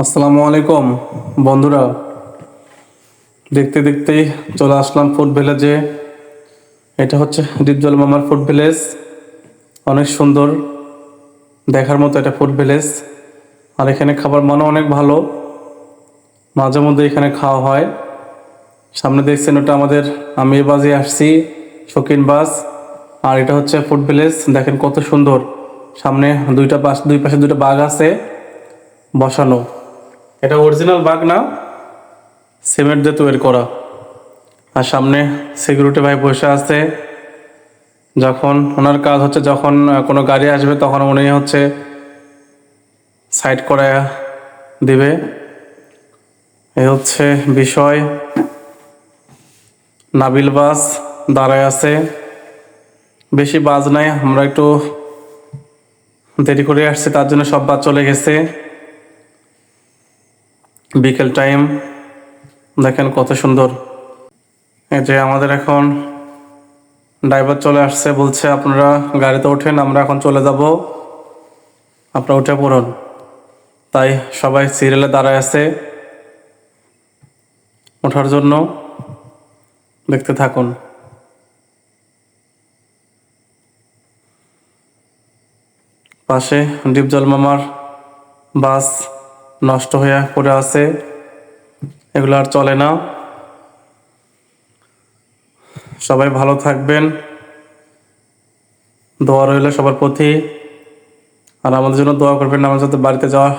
আসসালামু আলাইকুম বন্ধুরা, দেখতে দেখতেই চলে আসলাম ফুড ভিলেজে। এটা হচ্ছে ডিপজল মামার ফুড ভিলেজ। অনেক সুন্দর, দেখার মতো এটা ফুড ভিলেজ। আর এখানে খাবার মানও অনেক ভালো, মাঝে মধ্যে এখানে খাওয়া হয়। সামনে দেখছেন ওটা আমাদের আমিরবাজে আসছি, শৌখিন বাস। আর এটা হচ্ছে ফুড ভিলেজ, দেখেন কত সুন্দর। সামনে দুই পাশে দুইটা বাঘ আছে বসানো। এটা অরিজিনাল বাঘ না, সিমেন্ট দিয়ে তৈরি করা। আর সামনে সিকিউরিটি ভাই বসে আছে। যখন ওনার কাজ হচ্ছে, যখন কোনো গাড়ি আসবে তখন উনি হচ্ছে সাইড করে দিবে। এই হচ্ছে বিষয়। নাবিল বাস দাঁড়ায় আছে, বেশি বাস নাই, আমরা একটু দেরি করে আসছি, তার জন্য সব বাস চলে গেছে। বিকেল টাইম, দেখেন কত সুন্দর। এই যে আমাদের এখন ড্রাইভার চলে আসছে, বলছে আপনারা গাড়িতে ওঠেন, আমরা এখন চলে যাব, আপনারা উঠে পড়ুন। তাই সবাই সিরিয়ালে দাঁড়ায় আছে ওঠার জন্য। দেখতে থাকুন। পাশে ডিপজল মামার বাস নষ্ট হয়ে পড়ে আছে, এগুলো আর চলে না। সবাই ভালো থাকবেন, দোয়া রইল সবার প্রতি। আর আমাদের জন্য দোয়া করবেন, আমরা যাতে বাড়িতে যাওয়া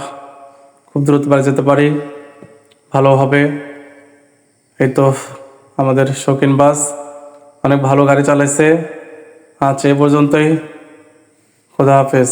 খুব দ্রুত বাড়ি যেতে পারি, ভালো হবে। এই তো আমাদের শৌখিন বাস অনেক ভালো গাড়ি চালাইছে। আজ এ পর্যন্তই, খোদা হাফেজ।